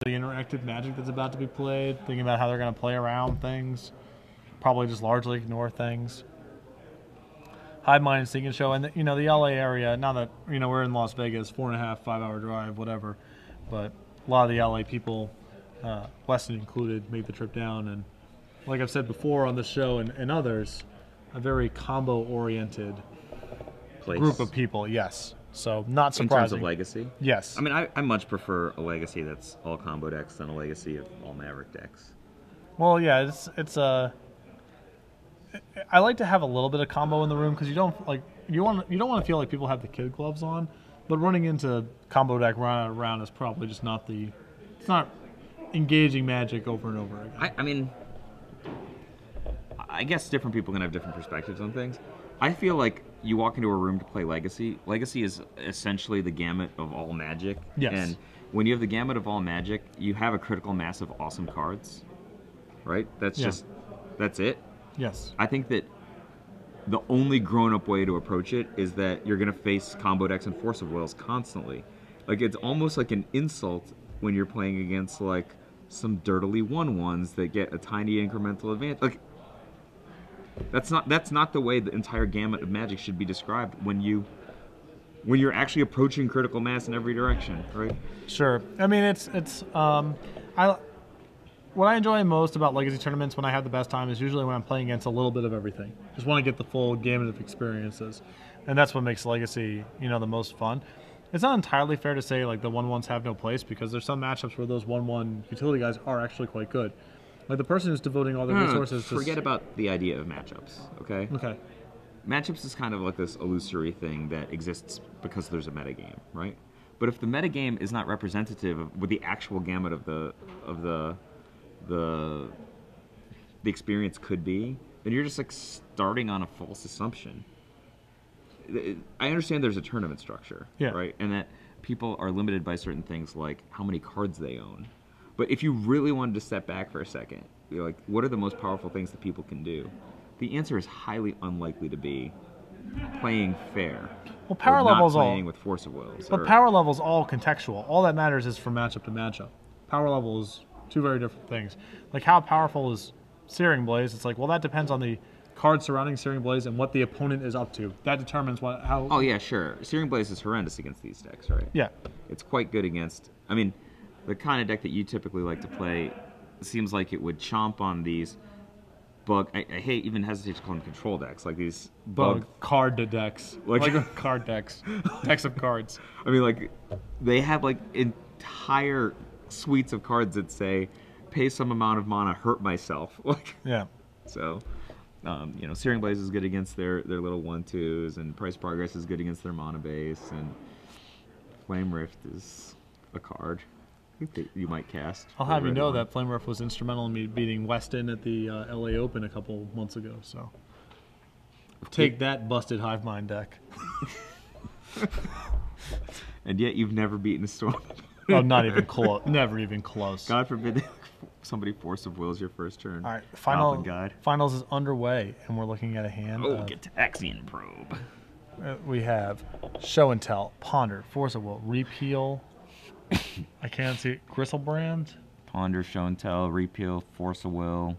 the interactive Magic that's about to be played, thinking about how they're going to play around things, probably just largely ignore things. Hive Mind and Seek and Show, and the LA area. Now that we're in Las Vegas, 4.5, 5 hour drive, whatever. But a lot of the LA people, Weston included, made the trip down, and like I've said before on the show and others, a very combo-oriented group of people. Yes, so not surprising. In terms of legacy, yes. I mean, I much prefer a legacy that's all combo decks than a legacy of all Maverick decks. Well, yeah, it's a. I like to have a little bit of combo in the room because you don't want to feel like people have the kid gloves on, but running into combo deck round and round is probably just not it's not engaging Magic over and over again. I mean, I guess different people can have different perspectives on things. I feel like you walk into a room to play Legacy. Legacy is essentially the gamut of all Magic. Yes. And when you have the gamut of all Magic, you have a critical mass of awesome cards, right? That's it. Yes. I think that the only grown-up way to approach it is that you're going to face combo decks and Force of Wills constantly. Like, it's almost like an insult when you're playing against, like, some dirtily 1/1s that get a tiny incremental advantage. Like, that's not the way the entire gamut of Magic should be described when you're actually approaching critical mass in every direction, right? Sure. I mean, what I enjoy most about Legacy tournaments when I have the best time is usually when I'm playing against a little bit of everything. Just want to get the full gamut of experiences. And that's what makes Legacy, the most fun. It's not entirely fair to say like the 1/1s have no place because there's some matchups where those 1/1 utility guys are actually quite good. Like the person who's devoting all their resources to... Forget about the idea of matchups, okay? Okay. Matchups is kind of like this illusory thing that exists because there's a metagame, right? But if the metagame is not representative of what the actual gamut of the experience could be, then you're just like starting on a false assumption. I understand there's a tournament structure, right? And that people are limited by certain things like how many cards they own. But if you really wanted to step back for a second, you're like, what are the most powerful things that people can do? The answer is highly unlikely to be playing fair. Well, power level's not playing with Force of Wills. But power level's all contextual. All that matters is from matchup to matchup. Power level is two very different things. Like how powerful is Searing Blaze? It's like, well, that depends on the cards surrounding Searing Blaze and what the opponent is up to. That determines how. Oh yeah, sure. Searing Blaze is horrendous against these decks, right? Yeah. It's quite good against. I mean, the kind of deck that you typically like to play seems like it would chomp on these bug. I hate even hesitate to call them control decks, like these bug card decks, like card decks, decks of cards. I mean, like they have like entire suites of cards that say, "Pay some amount of mana, hurt myself." Like yeah. So, Searing Blaze is good against their little 1/2s, and Price Progress is good against their mana base, and Flame Rift is a card that you might cast. I'll have you know that Flame Rift was instrumental in me beating Weston at the LA Open a couple months ago. So take that, busted Hive Mind deck. And yet you've never beaten a Storm. Oh, not even close. Never even close. God forbid somebody Force of Wills your first turn. All right, finals is underway, and we're looking at a hand. Oh, Gitaxian Probe. We have Show and Tell, Ponder, Force of Will, Repeal. I can't see it. Gristlebrand? Ponder, Show and Tell, Repeal, Force of Will,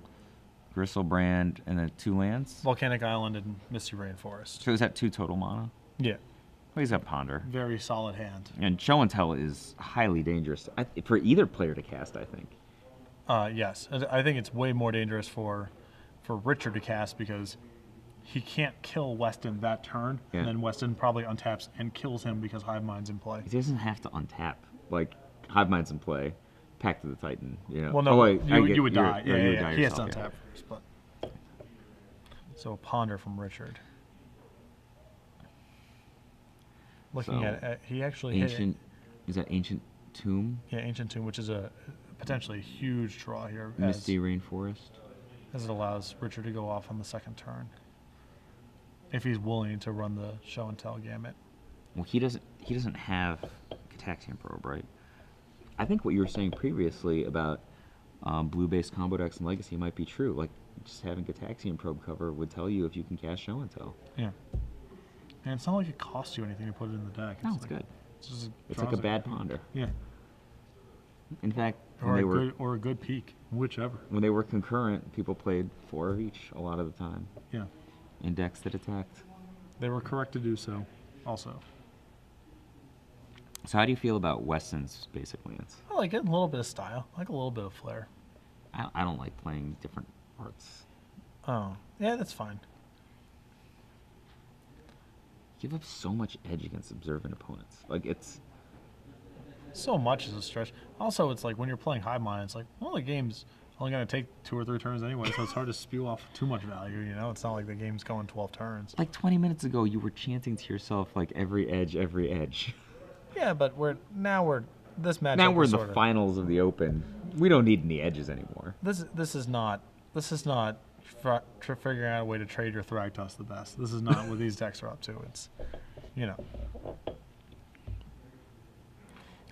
Gristlebrand, and then 2 lands? Volcanic Island and Misty Rainforest. So is that 2 total mana? Yeah. Well, he's got Ponder. Very solid hand. And Show and Tell is highly dangerous for either player to cast, I think. Yes. I think it's way more dangerous for Richard to cast because he can't kill Weston that turn, and then Weston probably untaps and kills him because Hive Mind's in play. He doesn't have to untap. Like, Hive Mind's in play. Pact of the Titan, Well, no, you would die. Yeah. He has to untap first. But. So, Ponder from Richard. Looking at he actually Ancient, is that Ancient Tomb? Yeah, Ancient Tomb, which is a potentially huge draw here. Misty Rainforest. As it allows Richard to go off on the second turn. If he's willing to run the Show and Tell gamut. Well, he doesn't have Gitaxian Probe, right? I think what you were saying previously about blue-based combo decks and Legacy might be true. Like, just having Gitaxian Probe cover would tell you if you can cast Show and Tell. Yeah. And it's not like it costs you anything to put it in the deck. No, it's good. It's like a bad Ponder. Yeah. In fact, or a good peak, whichever. when they were concurrent, people played 4 of each a lot of the time. Yeah, In decks that attacked. they were correct to do so. Also, So how do you feel about Weston's basic lands? I like it. A little bit of style. I like a little bit of flair. I don't like playing different arts. Oh, yeah, that's fine. You give up so much edge against observant opponents. Like, it's... So much is a stretch. Also, it's like when you're playing Hive Mind, it's like, well, the game's only going to take 2 or 3 turns anyway, so it's hard to spew off too much value, you know? It's not like the game's going 12 turns. Like 20 minutes ago, you were chanting to yourself, like, every edge, every edge. Yeah, but now this matchup. Now we're in the sort of, finals of the Open. We don't need any edges anymore. This is not figuring out a way to trade your Thragtusk the best. This is not what these decks are up to. It's, you know.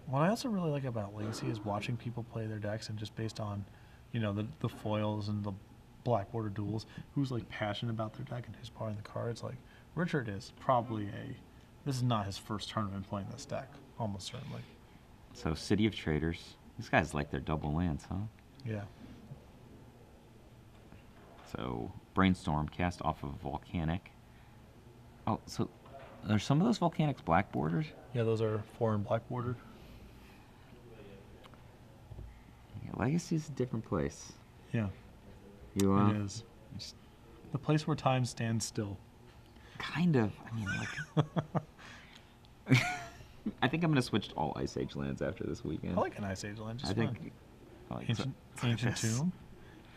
What I also really like about Legacy is watching people play their decks and just based on, you know, the foils and the black border duels, who's like passionate about their deck and who's playing the cards. Like Richard is probably this is not his first tournament playing this deck, almost certainly. So, City of Traders. These guys like their double lands, huh? Yeah. So, Brainstorm, cast off of Volcanic. Oh, so are some of those Volcanics black borders? Yeah, those are 4 and black bordered. Yeah, Legacy's a different place. Yeah, You, it is. The place where time stands still. Kind of. I mean, like... I think I'm going to switch to all Ice Age lands after this weekend. I like an Ice Age land. Just I think... I like Ancient Tomb?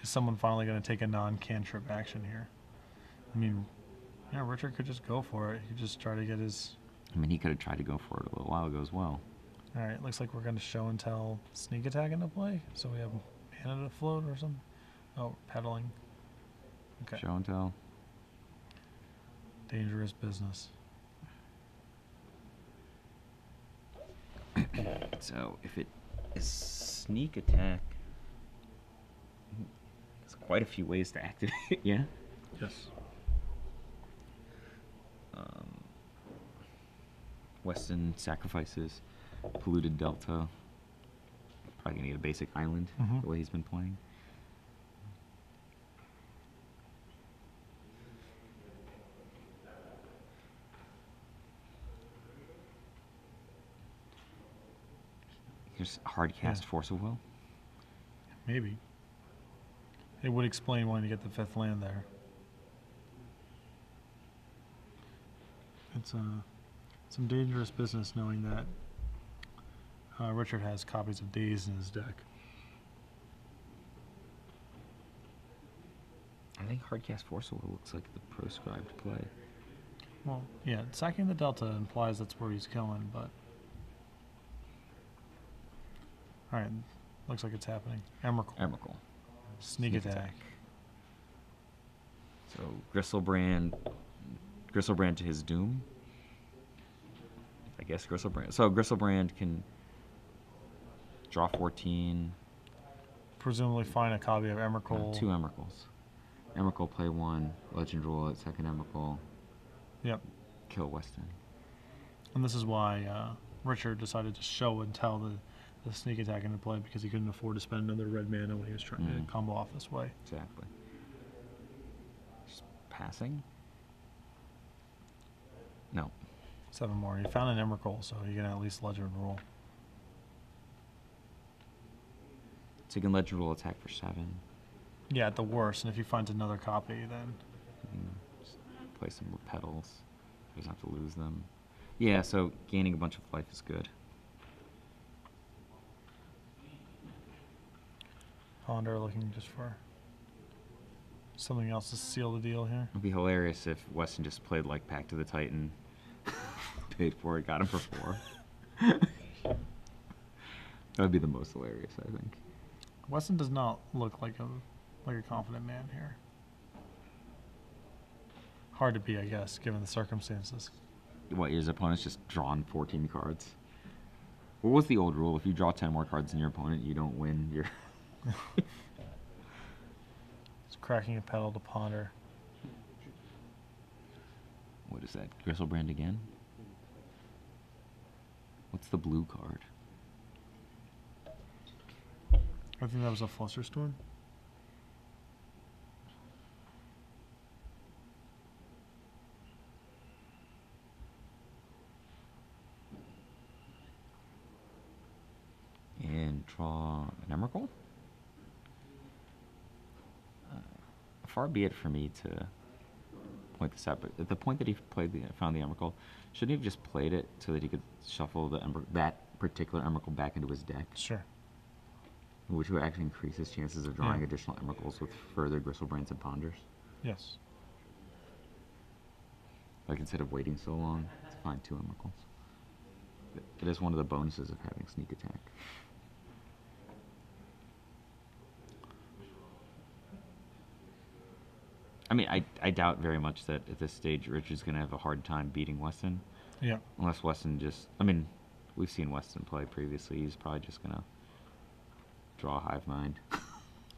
Is someone finally going to take a non-cantrip action here? I mean, yeah, Richard could just go for it. He could just try to get his... I mean, he could have tried to go for it a little while ago as well. All right, looks like we're going to show and tell Sneak Attack into play. So we have mana to float or something. Oh, pedaling. Okay. Show and tell. Dangerous business. So, if it is Sneak Attack... There's quite a few ways to activate it, yeah? Yes. Weston sacrifices Polluted Delta. Probably gonna need a basic island, the way he's been playing. Here's hard cast Force of Will. Maybe. It would explain wanting to get the 5th land there. It's some dangerous business knowing that Richard has copies of Daze in his deck. I think hardcast Force of Will looks like the proscribed play. Well, yeah, sacking the Delta implies that's where he's killing, but... Alright, looks like it's happening. Emrakul. Sneak attack. So, Gristlebrand to his doom. I guess Gristlebrand. So, Gristlebrand can draw 14. Presumably find a copy of Emrakul. 2 Emrakuls. Emrakul play 1. Legend rule it. Second Emrakul. Yep. Kill Weston. And this is why Richard decided to show and tell the sneak attack into play because he couldn't afford to spend another red mana when he was trying to combo off this way. Exactly. Just passing? No. 7 more. He found an Emrakul, so he can at least Legend Rule. So you can Legend Rule attack for 7. Yeah, at the worst. And if he finds another copy, then... You can just play some Repetals. He doesn't have to lose them. Yeah, so gaining a bunch of life is good. Ponder looking just for something else to seal the deal here. It'd be hilarious if Weston just played like Pact to the Titan, paid for it, got him for 4. That would be the most hilarious, I think. Weston does not look like a confident man here. Hard to be, I guess, given the circumstances. What, his opponent's just drawn 14 cards? What was the old rule? If you draw 10 more cards than your opponent, you don't win. You're It's cracking a pedal to Ponder. What is that? Gristlebrand again? What's the blue card? I think that was a flusterstorm. And draw an Emrakul. Far be it for me to point this out, but at the point that he found the Emrakul, shouldn't he have just played it so that he could shuffle that particular Emrakul back into his deck? Sure. Which would actually increase his chances of drawing additional Emrakuls with further Gristlebrains and Ponders. Yes. Like instead of waiting so long to find 2 Emrakuls. It is one of the bonuses of having sneak attack. I mean, I doubt very much that at this stage Richard's going to have a hard time beating Weston. Yeah. Unless Weston just... I mean, we've seen Weston play previously. He's probably just going to draw a Hive Mind.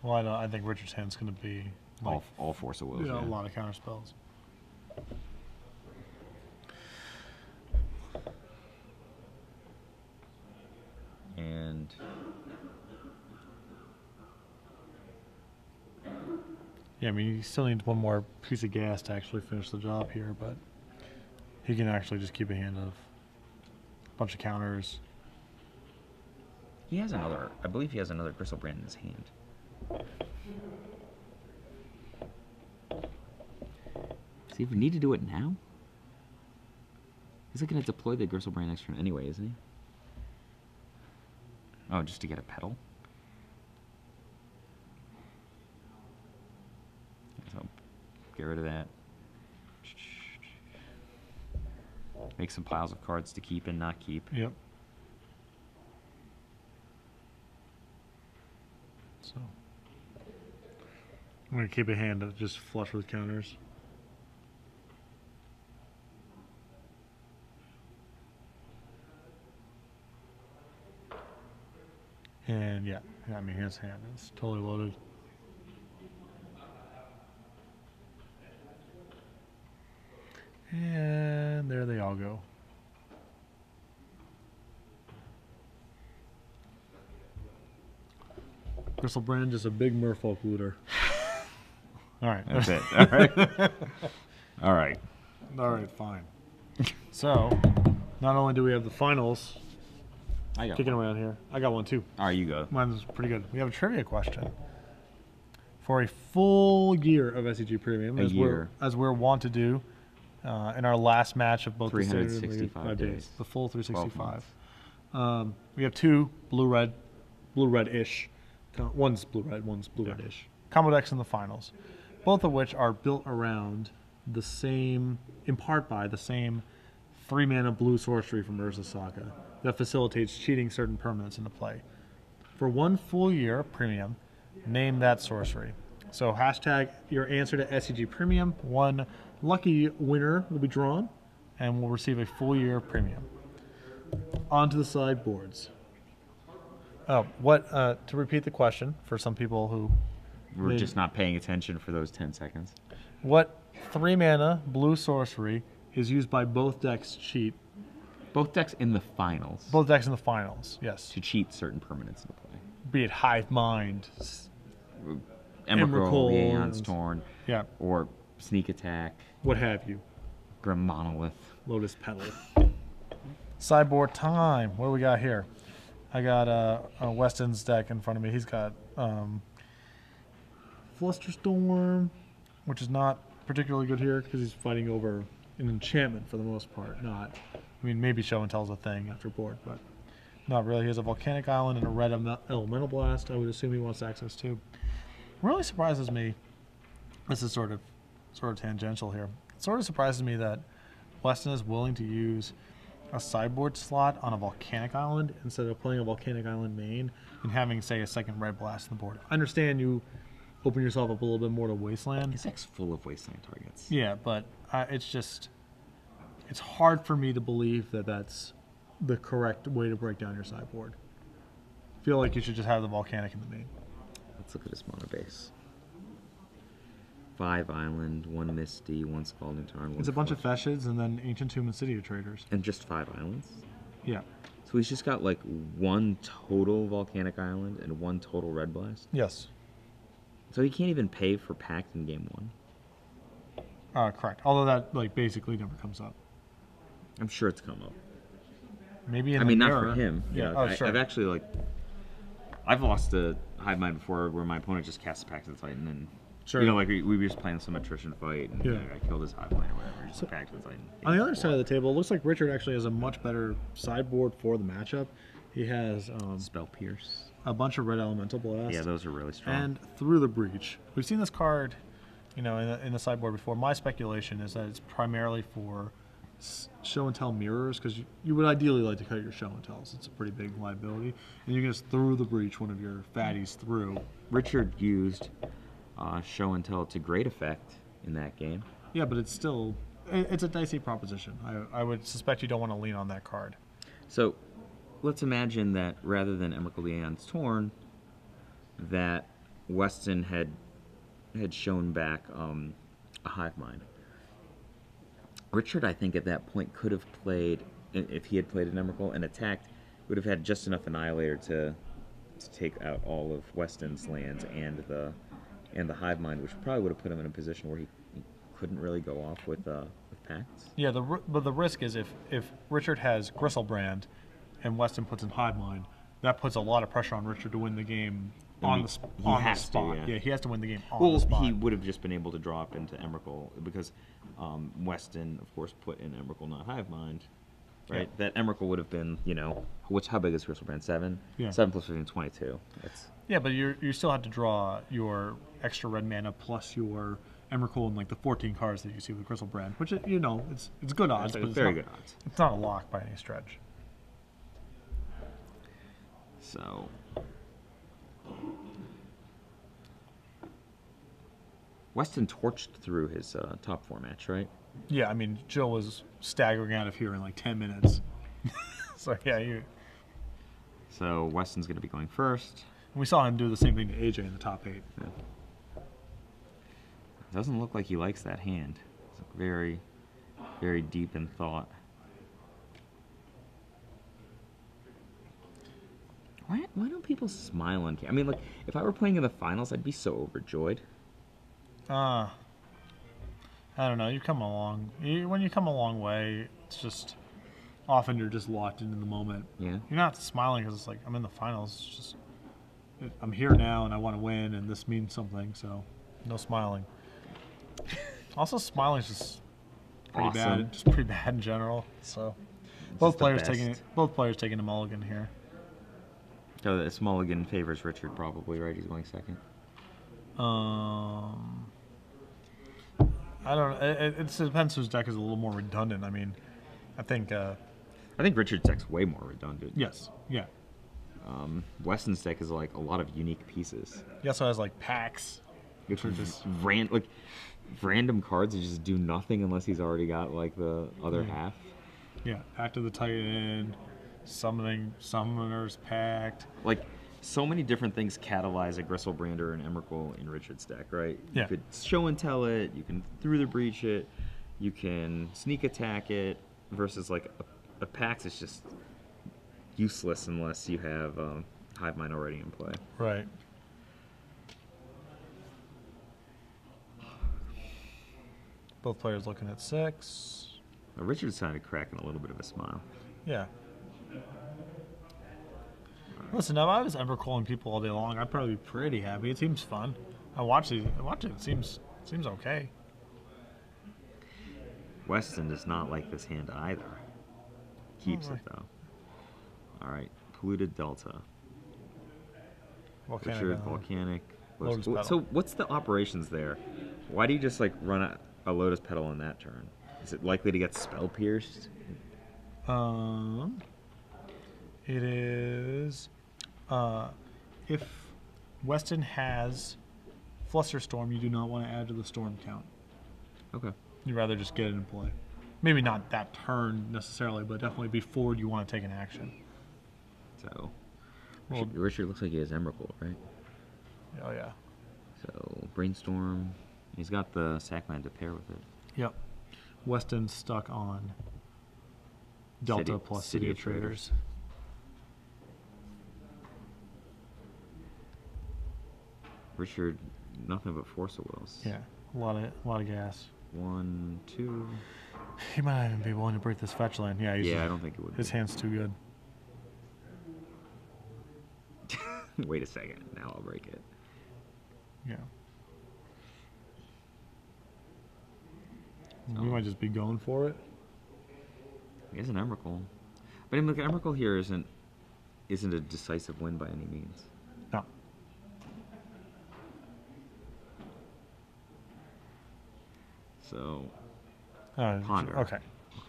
Well, I think Richard's hand's going to be... Like, all Force of Wills, yeah. A lot of counter spells. And... Yeah, I mean, he still needs one more piece of gas to actually finish the job here, but he can actually just keep a hand of a bunch of counters. He has another... I believe he has another Gristlebrand in his hand. Does he even need to do it now? He's not going to deploy the Gristlebrand next turn anyway, isn't he? Oh, just to get a pedal? So, get rid of that. Make some piles of cards to keep and not keep. Yep. So, I'm going to keep a hand that's just flush with counters. And yeah, I mean, his hand is totally loaded. And there they all go. Gristlebrand, just a big merfolk looter. All right. That's it. All right. All right. All right, fine. So, not only do we have the finals kicking around here, I got one too. All right, you go. Mine's pretty good. We have a trivia question. For a full year of SCG Premium, as we're wont to do in our last match of both the standard and 365 days. the full 365. We have 2 blue-red-ish. One's blue-red, one's blue-red-ish. Combo decks in the finals, both of which are built around the same, in part by the same 3-mana blue sorcery from Urza Saga that facilitates cheating certain permanents into play. For one full year of Premium, name that sorcery. So hashtag your answer to SCG Premium. One lucky winner will be drawn and will receive a full year of Premium. Onto the sideboards. Oh, to repeat the question for some people who We're just not paying attention for those 10 seconds. What 3-mana blue sorcery is used by both decks to cheat? Both decks in the finals. Both decks in the finals, yes. To cheat certain permanents into play. Be it Hive Mind, Emrakul, the Aeon's Torn, yeah, or Sneak Attack, what have you. Grim Monolith, Lotus Petal. Sideboard time. What do we got here? I got Weston's deck in front of me. He's got Flusterstorm, which is not particularly good here because he's fighting over an enchantment for the most part. Not, I mean, maybe Show and Tell's a thing after board, but not really. He has a Volcanic Island and a red Elemental Blast. I would assume he wants access to. Really surprises me. This is sort of tangential here. It sort of surprises me that Weston is willing to use a sideboard slot on a Volcanic Island instead of playing a Volcanic Island main and having, say, a second red blast on the board. I understand you open yourself up a little bit more to Wasteland. His deck's full of Wasteland targets. Yeah, but it's hard for me to believe that that's the correct way to break down your sideboard. I feel like you should just have the Volcanic in the main. Let's look at his mono base. 5 Island, 1 Misty, 1 Scalding Tarn, 1 It's a bunch of Feshes and then Ancient Tomb and City of Traders. And just 5 islands? Yeah. So So he's just got like one total volcanic island and one total red blast. Yes. So he can't even pay for pact in game 1. Correct. Although that like basically never comes up. I'm sure it's come up. Maybe in I the mean, mirror. not for him. Yeah. You know, Oh, sure. I've actually like, I've lost a hive mind before where my opponent just cast a pact of the Titan and Sure. you know, like we were just playing some attrition fight and Yeah. I killed his hive mind or whatever. Just pact of the Titan. On the other side of the table, it looks like Richard actually has a much better sideboard for the matchup. He has Spell Pierce. a bunch of red elemental blast. Yeah, those are really strong. And Through the Breach. We've seen this card, you know, in the sideboard before. My speculation is that it's primarily for show and tell mirrors, because you would ideally like to cut your show and tells. It's a pretty big liability, and you can just Through the Breach one of your fatties through. Richard used show and tell to great effect in that game. Yeah, but it's still it's a dicey proposition. I would suspect you don't want to lean on that card. So let's imagine that rather than Emrakul the Aeon's Torn, that Weston had shown back a hive mind. Richard, I think, at that point could have played, if he had played an Emrakul and attacked, would have had just enough Annihilator to take out all of Weston's lands and the hive mind, which probably would have put him in a position where he couldn't really go off with pacts. Yeah, but the risk is if Richard has Gristlebrand and Weston puts in hive mind, that puts a lot of pressure on Richard to win the game on the spot. Yeah, he has to win the game on the spot. He would have just been able to draw up into Emrakul because Weston, of course, put in Emrakul, not hive mind. Right, Yeah. that Emrakul would have been, you know, how big is Gristlebrand? 7. Yeah. 7 plus 15, 22. Yeah, but you still have to draw your extra red mana plus your Emrakul and like the 14 cards that you see with Gristlebrand, which you know it's good odds, but it's very not, good odds. It's not a lock by any stretch. So Weston torched through his top 4 match, right? Yeah, I mean Jill was staggering out of here in like 10 minutes. So yeah, So Weston's going to be going first. we saw him do the same thing to AJ in the top 8. Yeah. Doesn't look like he likes that hand. It's very, very deep in thought. Why don't people smile on camera? I mean, like, if I were playing in the finals, I'd be so overjoyed. I don't know. You've come along. When you come a long way, it's just often you're just locked into the moment. Yeah. You're not smiling because it's like I'm in the finals. It's just I'm here now and I want to win and this means something. So no smiling. Also, smiling is just pretty Awesome. bad. Just pretty bad in general. So both just the players taking a mulligan here. So this mulligan favors Richard probably, right? He's going second. I don't know. It depends whose deck is a little more redundant. I mean, I think Richard's deck's way more redundant. yes, yeah. Weston's deck is like a lot of unique pieces. He also has like packs. Which are are just- just random cards that just do nothing unless he's already got like the other Yeah. half. Yeah, Pact of the Titan, Summoner's Pact. Like, so many different things catalyze a Gristlebrand or an Emrakul in Richard's deck, right? Yeah. You could show and tell it, you can Through the Breach it, you can sneak attack it, versus like a Pax is just useless unless you have Hive Mind already in play. Right. Both players looking at 6. Now, Richard sounded cracking a little bit of a smile. Yeah. Listen, if I was ever calling people all day long, I'd probably be pretty happy. It seems fun. I watch it. It seems okay. Weston does not like this hand either. Keeps it though. All right, Polluted Delta. Richard, Volcanic. Lotus Petal. So what's the operations there? Why do you just like run a Lotus Petal on that turn? Is it likely to get Spell Pierced? It is if Weston has Flusterstorm, you do not want to add to the storm count. Okay. You'd rather just get it in play. Maybe not that turn necessarily, but definitely before you want to take an action. So Well- Richard looks like he has Emrakul, right? Oh yeah. So Brainstorm. He's got the Sackland to pair with it. Yep. Weston's stuck on Delta City- plus City City of of Traders. Richard, nothing but force of wills. Yeah, a lot of gas. 1, 2. He might not even be willing to break this fetch land. Yeah, Yeah, I don't think it would. His hand's too good. Wait a second. Now I'll break it. Yeah. So, We might just be going for it. He has an Emrakul. But I mean, look, Emrakul here isn't a decisive win by any means. No. So, Ponder. Okay.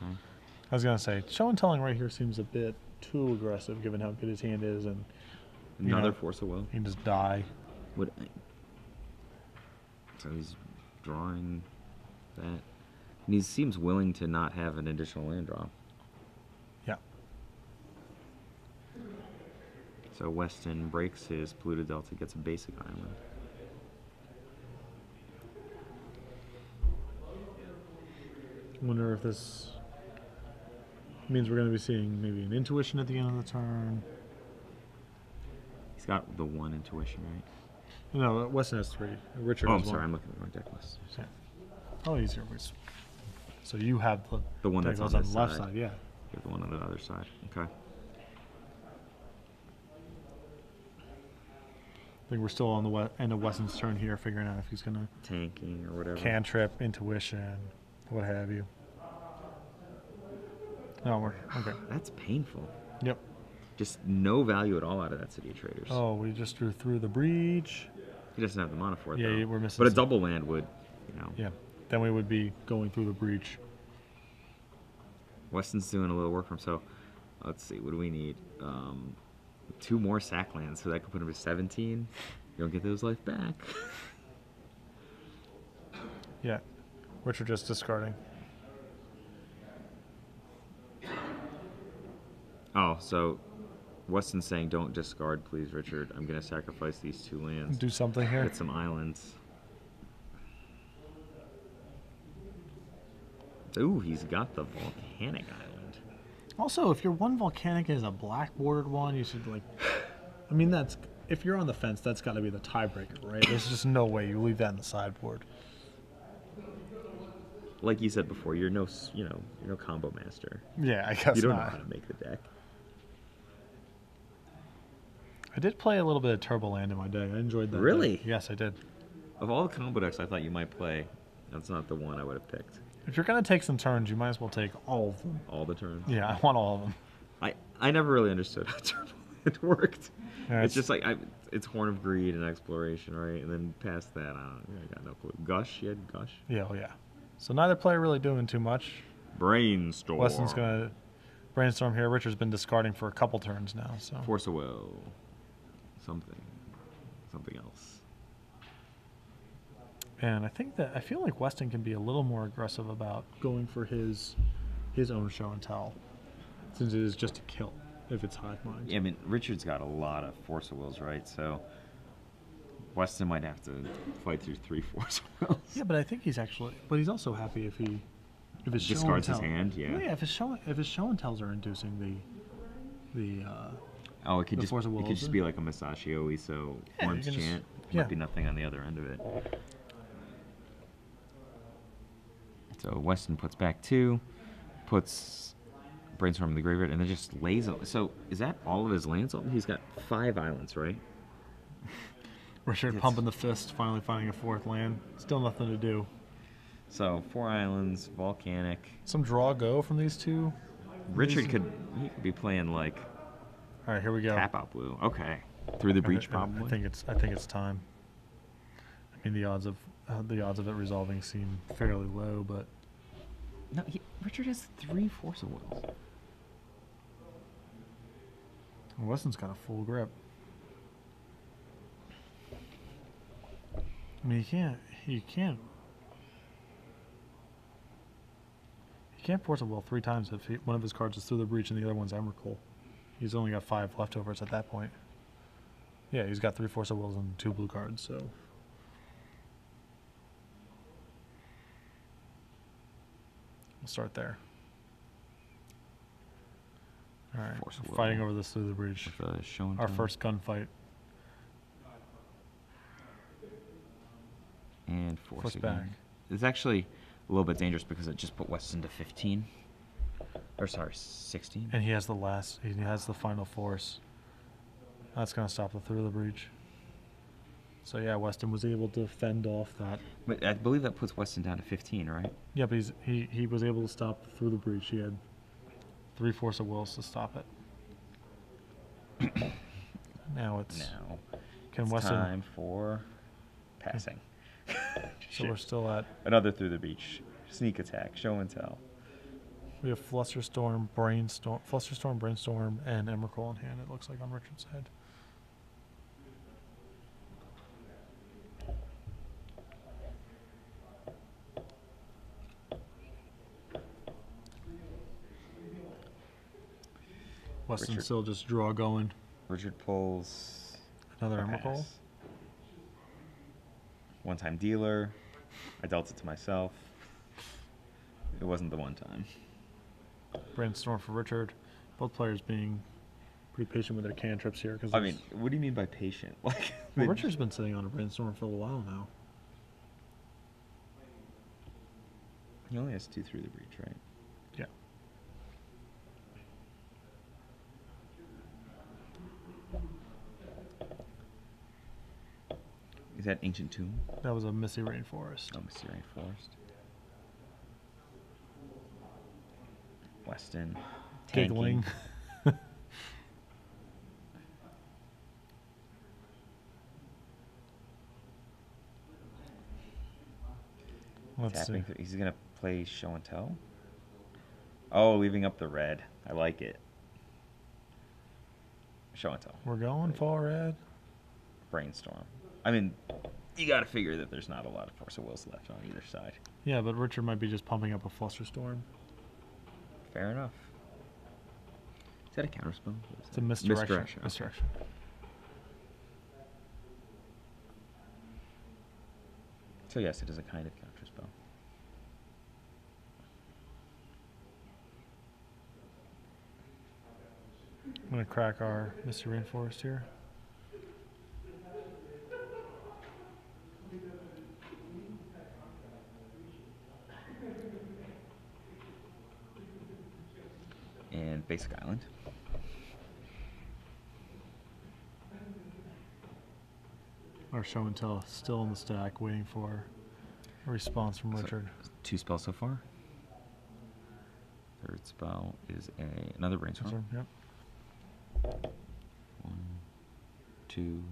I was going to say, show and telling right here seems a bit too aggressive given how good his hand is. And another force of will. He can just die. So he's drawing that. And he seems willing to not have an additional land drop. Yeah. So Weston breaks his Pluto Delta, gets a basic island. I wonder if this means we're going to be seeing maybe an intuition at the end of the turn. He's got the 1 intuition, right? No, Weston has 3. Richard Oh, has I'm sorry, 1. I'm looking at the wrong deck list. Yeah. Oh, easier. So you have the one deck that's on on the left side. side, yeah. You have the one on the other side. Okay. I think we're still on the end of Weston's turn here, figuring out if he's going to Tanking or whatever. cantrip, intuition, what have you. No, we're okay. That's painful. Yep. Just no value at all out of that City of Traders. Oh, we just drew through the breach. He doesn't have the mana for it, Yeah, though. we're missing But a some. double land would, you know. Yeah. Then we would be going through the breach. Weston's doing a little work for him. So, let's see. What do we need? 2 more sack lands, so that could put him to 17. You don't get those life back. Yeah. Which are just discarding. Oh, so Weston's saying, don't discard, please, Richard. I'm going to sacrifice these 2 lands. Do something here. Get some islands. Ooh, he's got the volcanic island. Also, if your one volcanic is a black bordered one, you should I mean, that's if you're on the fence, that's got to be the tiebreaker, right? There's just no way you leave that in the sideboard. Like you said before, you're no combo master. Yeah, I guess You don't not. know how to make the deck. I did play a little bit of Turboland in my day. I enjoyed that. Really? Deck. Yes, I did. Of all the combo decks I thought you might play, that's not the one I would have picked. If you're gonna take some turns, you might as well take all of them. All the turns. Yeah, I want all of them. I never really understood how Turboland worked. Yeah, it's just like it's Horn of Greed and Exploration, right? And then past that, I got no clue. Gush, you had Gush. Yeah, oh yeah. So neither player really doing too much. Brainstorm. Weston's gonna brainstorm here. Richard's been discarding for a couple turns now. So Force of Will. Something else. And I feel like Weston can be a little more aggressive about going for his own show and tell, since it is just a kill if it's hive mind. Yeah, I mean, Richard's got a lot of Force of Wills, right? So Weston might have to fight through 3 Force of Wills. Yeah, but I think he's also happy if his discards show his and tell. hand. Yeah. Well, yeah, if his show and tells are inducing the Oh, it could the Force of Wills. just be like a Masashio, so Yeah, Horn's you can Chant. just- Might be nothing on the other end of it. So Weston puts back 2, puts Brainstorm in the graveyard, and then just lays it. So is that all of his lands? He's got 5 islands, right? Richard pumping the fist, finally finding a 4th land. Still nothing to do. So 4 islands, volcanic. Some draw go from these two. Richard could be playing like All right, here we go. tap out blue. Okay, through the breach I probably. think it's time. I mean, the odds of it resolving seem fairly low, but No, Richard has 3 Force of Wills. Weston's got a full grip. I mean, he can't force a will 3 times if one of his cards is through the breach and the other one's Emrakul. He's only got 5 leftovers at that point. Yeah, he's got 3 Force of Wills and 2 blue cards, so. We'll start there. All right, Force of Will. fighting over this through the breach. With show and Our tell. first gunfight. And force Force again. back. It's actually a little bit dangerous because it just put Weston to 15. Or sorry, 16. And he has the final force. That's going to stop the through the breach. So yeah, Weston was able to fend off that. But I believe that puts Weston down to 15, right? Yeah, but he was able to stop through the breach. He had 3 force of wills to stop it. Now it's can Weston time for passing. So we're still at Another through the beach. Sneak attack, show and tell. we have Flusterstorm, Brainstorm, and Emrakul in hand. It looks like on Richard's head. Weston still just draw going. Richard pulls Another a Emrakul. pass. One-time dealer. I dealt it to myself. It wasn't the one time. Brainstorm for Richard. Both players being pretty patient with their cantrips here. Cause I mean, what do you mean by patient? Like, well, Richard's been sitting on a Brainstorm for a while now. he only has 2 through the breach, right? Yeah. Is that Ancient Tomb? That was a Misty Rainforest. Oh, Misty Rainforest. Weston. Giggling. Let's see. He's going to play show and tell. Oh, leaving up the red. I like it. Show and tell. We're going for red. Brainstorm. I mean, you got to figure that there's not a lot of Force of Wills left on either side. Yeah, but Richard might be just pumping up a Flusterstorm. Fair enough. Is that a counterspell? It's a misdirection. Misdirection. Okay. Misdirection. So yes, it is a kind of counterspell. I'm going to crack our Misty Rainforest here. And basic island. Our show and tell still in the stack, waiting for a response from Richard. So, 2 spells so far. Third spell is another Brainstorm. Yep. 1, 2,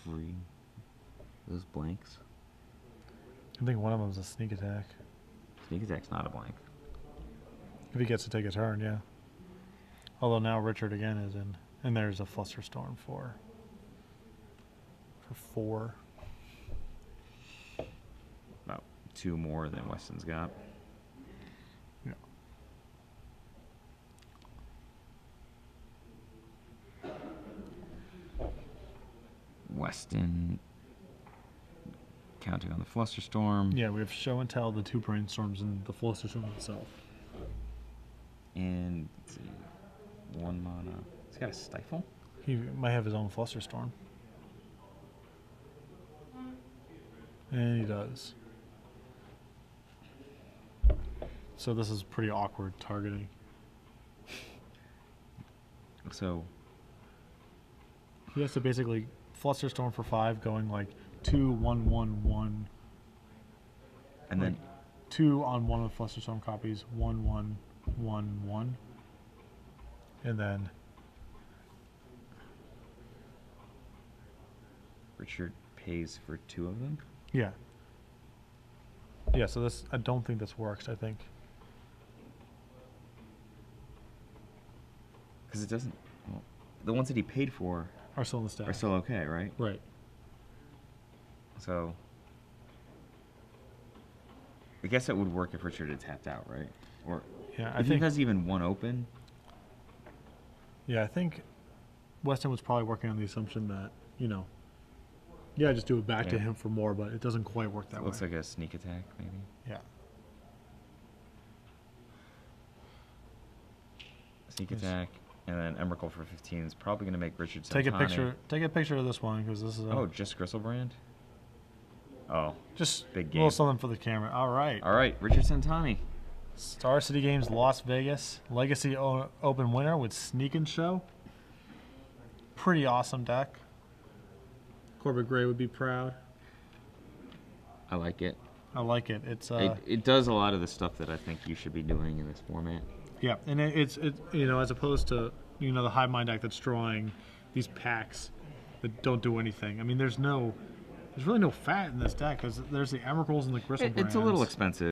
3. Those blanks. I think one of them is a sneak attack. Sneak attack's not a blank. If he gets to take a turn, yeah. Although now Richard again is in, and there's a Flusterstorm for 4. About 2 more than Weston's got. Yeah. Weston counting on the Flusterstorm. Yeah, we have show and tell, the 2 Brainstorms, and the Flusterstorm itself. And let's see, 1 mana. He's got a Stifle? He might have his own Flusterstorm. And he does. So this is pretty awkward targeting. So he has to basically Flusterstorm for 5, going like 2, 1, 1, 1. And like then 2 on one of the Flusterstorm copies, 1, 1, 1, 1. And then Richard pays for 2 of them. yeah. Yeah, so this, I don't think this works, I think. Because it doesn't. Well, the ones that he paid for Are still in the stack. are still okay, right? Right. So I guess it would work if Richard had tapped out, right? Or Yeah, I if he think has even 1 open. Yeah, I think Weston was probably working on the assumption that, you know, yeah, just do it back to Yeah. him for more, but it doesn't quite work that It way. looks like a sneak attack, maybe. Yeah. Sneak Yes. attack, and then Emrakul for 15 is probably going to make Richard Take a Centanni. picture. Take a picture of this one because this is. Oh, just Gristlebrand? Oh, Just big a little game. something for the camera. All right. All right, Richard Centanni. Star City Games Las Vegas Legacy Open winner with Sneak and Show. Pretty awesome deck. Corbett Gray would be proud. I like it. I like it. It's It does a lot of the stuff that I think you should be doing in this format. yeah, and it's you know, as opposed to the Hive Mind deck that's drawing these packs that don't do anything. I mean, there's really no fat in this deck because there's the Emeralds and the Gristle It's a little Brands. expensive.